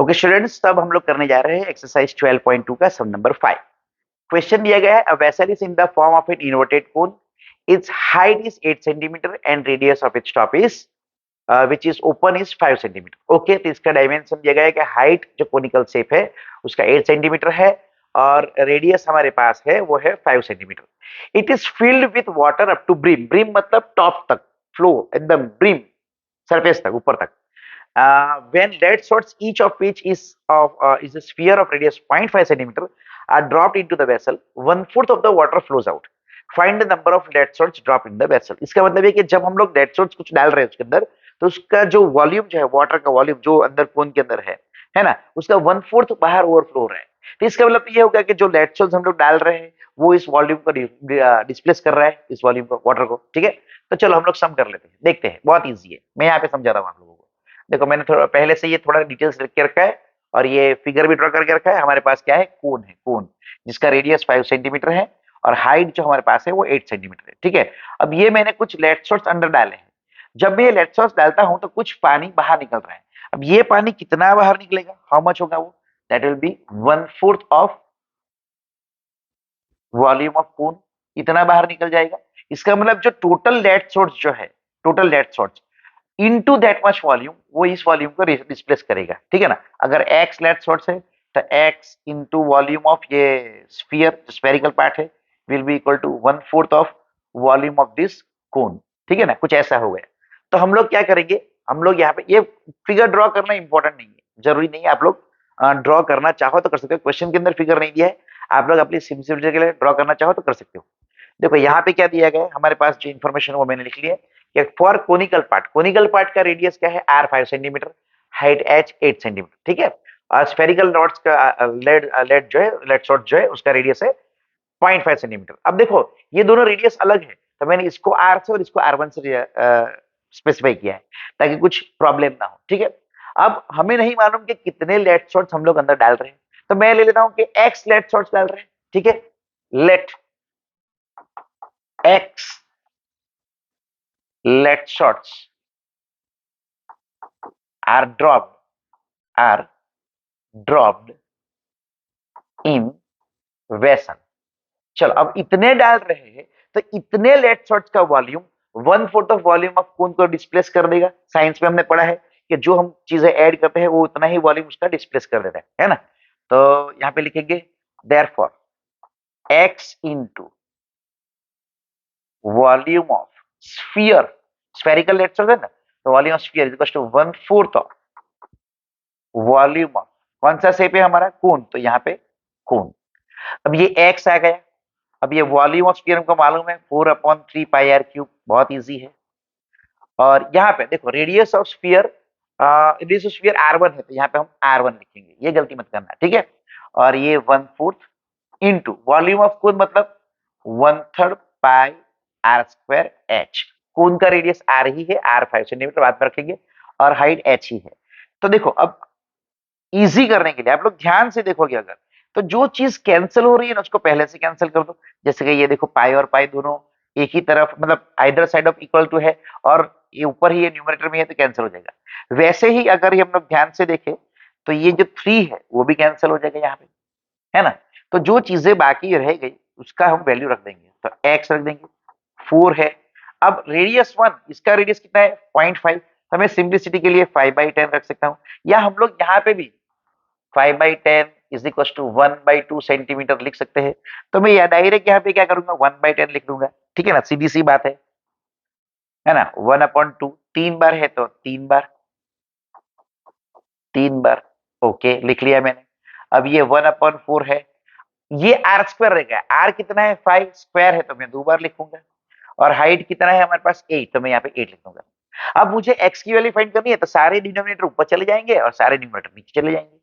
Okay students, तब हम लोग करने जा रहे हैं एक्सरसाइज 12.2 का सम नंबर 5। क्वेश्चन दिया गया है, a vessel is in the form of an inverted cone, it's height is 8 centimetre and radius of its top is which is open is 5 centimetre. Okay, तो इसका डायमेंशन दिया गया है कि हाइट जो कोनिकल शेप है उसका 8 सेंटीमीटर है और रेडियस हमारे पास है वो है 5 centimetre. It is filled with water up to brim, brim मतलब टॉप तक, फ्लो एकदम ब्रिम, सरफेस तक, ऊपर तक। When lead shots, each of which is a sphere of radius 0.5 centimeter, are dropped into the vessel, 1/4 of the water flows out. Find the number of lead shots dropped in the vessel. इसका मतलब है कि जब हम लोग lead shots कुछ डाल रहे हैं उसके अंदर, तो उसका जो वॉल्यूम जो है, वाटर का वॉल्यूम जो अंदर कोन के अंदर है ना, उसका 1/4 बाहर ओवरफ्लो हो रहा है। तो इसका मतलब ये होगा कि जो लेड सोल्स हम लोग डाल रहे हैं वो इस वॉल्यूम को डिस्प्लेस कर रहा है, इस वॉल्यूम को, वाटर को। ठीक है, तो चलो हम लोग सम कर लेते हैं, देखते हैं, बहुत ईजी है, मैं यहाँ पे समझा रहा हूँ आप लोगों को। देखो मैंने थोड़ा पहले से ये थोड़ा डिटेल्स लिख के रखा है और ये फिगर भी ड्रॉ करके रखा है। हमारे पास क्या है, कोन है, कोन जिसका रेडियस 5 सेंटीमीटर है और हाइट जो हमारे पास है वो 8 सेंटीमीटर है। ठीक है, अब ये मैंने कुछ लेड शॉट्स अंदर डाले हैं। जब मैं ये लेड शॉट्स डालता हूं तो कुछ पानी बाहर निकल रहा है। अब ये पानी कितना बाहर निकलेगा, हाउ मच होगा वो, that will be 1/4 of volume of cone, इतना बाहर निकल जाएगा। इसका मतलब जो टोटल लेड शॉट्स जो है, total lead shots into that much volume, वो इस वॉल्यूम को डिस्प्लेस करेगा। ठीक है ना, अगर x लेड शॉर्ट्स है तो x इनटू वॉल्यूम ऑफ ये स्फीयर, स्फेरिकल पार्ट है, will be equal to 1/4 of volume of this cone. ठीक है ना, कुछ ऐसा हो गया। तो हम लोग क्या करेंगे, हम लोग यहाँ पे ये फिगर ड्रॉ करना इंपॉर्टेंट नहीं है, जरूरी नहीं है आप लोग ड्रॉ करना चाहो तो कर सकते हो, क्वेश्चन के अंदर फिगर नहीं दिया है, आप लोग अपनी सिंपलिसिटी के लिए ड्रॉ करना चाहो तो कर सकते हो। देखो यहाँ पे क्या दिया गया है, हमारे पास जो इन्फॉर्मेशन वो मैंने लिख लिया है। For conical part, conical part का रेडियस क्या है, r 5 centimetre, height h 8 centimetre. ठीक है, और स्फेरिकल रॉड्स का लेड लेड जो है, लेड शॉट जो है उसका रेडियस है 0.5 सेंटीमीटर। अब देखो ये दोनों रेडियस अलग है, तो मैंने इसको r से और इसको r1 से स्पेसिफाई किया है ताकि कुछ प्रॉब्लम ना हो। ठीक है, अब हमें नहीं मालूम कि कितने लेड शॉट्स हम लोग अंदर डाल रहे हैं, तो मैं ले लेता हूं कि x लेड शॉट्स डाल रहे हैं। ठीक है, late x lead shots are dropped in vessel। चलो अब इतने डाल रहे हैं तो इतने लेड शॉट्स का volume 1/4 of volume of cone को डिस्प्लेस कर देगा। साइंस में हमने पढ़ा है कि जो हम चीजें ऐड करते हैं वो उतना ही वॉल्यूम उसका डिस्प्लेस कर देता है ना। तो यहाँ पे लिखेंगे therefore x into volume of sphere, spherical lead shot है ना, तो volume of sphere is equal to 1/4 of volume of, कौन सा शेप है हमारा, कोन, तो यहाँ पे कोन। अब ये x आ गया। अब ये वॉल्यूम ऑफ स्फीयर हमको मालूम है 4/3 पाई r क्यूब, बहुत इजी है। और यहाँ पे देखो radius of sphere, radius of sphere r1 है तो यहाँ पे हम r1 लिखेंगे, ये गलती मत करना। ठीक है, और ये 1/4 इंटू वॉल्यूम ऑफ कोन मतलब 1/3 पाई r स्क्वायर h। कोन का रेडियस r ही है, r 5 सेंटीमीटर बाद में रखेंगे, और हाइट h ही है। तो देखो अब इजी करने के लिए आप लोग ध्यान से देखोगे अगर, तो जो चीज कैंसिल हो रही है ना उसको पहले से कैंसिल कर दो। जैसे कि ये देखो पाई और पाई दोनों एक ही तरफ, मतलब either side of equal to है, और ये ऊपर ही, ये न्यूमरेटर में है तो कैंसिल हो जाएगा। वैसे ही अगर हम लोग ध्यान से देखें तो ये जो 3 है वो भी कैंसिल हो जाएगा यहाँ पे, है ना। तो जो चीजें बाकी रह गई उसका हम वैल्यू रख देंगे, तो एक्स रख देंगे, 4 है। अब रेडियस 1, इसका रेडियस कितना है 0.5, तो मैं सिंप्लिसिटी के लिए 5/10 रख सकता हूँ, या हम लोग यहाँ पे भी 5/10 इज इक्वल टू 1/2 सेंटीमीटर लिख सकते हैं। तो मैं यह डायरेक्ट यहाँ पे क्या करूंगा, 1/10 लिख दूंगा। ठीक है ना, सीधी सी बात है ना। 1/2 3 बार है तो 3 बार, 3 बार, ओके लिख लिया मैंने। अब ये 1/4 है, ये r स्क्वायर रहेगा, r कितना है 5 स्क्वायर है तो मैं 2 बार लिखूंगा, और हाइट कितना है हमारे पास 8, तो मैं यहाँ पे 8 लिख दूंगा। अब मुझे x की वैल्यू फाइंड करनी है तो सारे डिनोमिनेटर ऊपर चले जाएंगे और सारे न्यूमरेटर नीचे चले जाएंगे,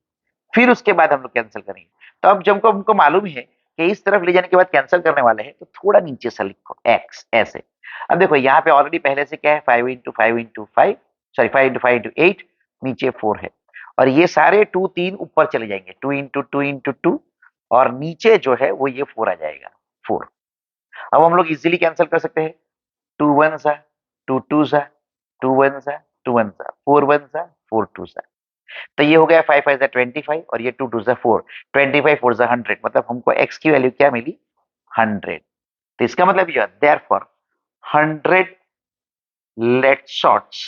फिर उसके बाद हम लोग कैंसिल करेंगे। तो अब जब हमको मालूम है कि इस तरफ ले जाने के बाद कैंसिल करने वाले हैं, तो थोड़ा नीचे से लिखो x ऐसे। अब देखो यहाँ पे ऑलरेडी पहले से क्या है, 5 × 5 × 5, सॉरी 5 × 5 × 8, नीचे 4 है, और ये सारे 2 3 ऊपर चले जाएंगे, 2 × 2 × 2, और नीचे जो है वो ये 4 आ जाएगा, 4। अब हम लोग इजीली कैंसिल कर सकते हैं, 2 1 सा, 2 2 सा, 2 1 सा, 2 1 सा, 4 1 सा, 4 2 सा। तो ये हो गया 5 5 25 और ये 2 2 4, 25 4 100, मतलब हमको x की वैल्यू क्या मिली? 100। तो इसका मतलब ये therefore 100 lead shots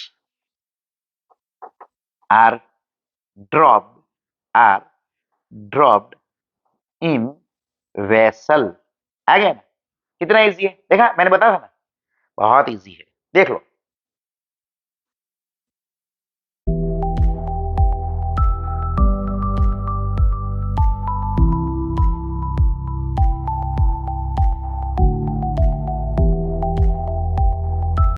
are dropped are dropped in vessel। आ गया ना? कितना इजी है, देखा मैंने बताया था ना, बहुत इजी है, देख लो।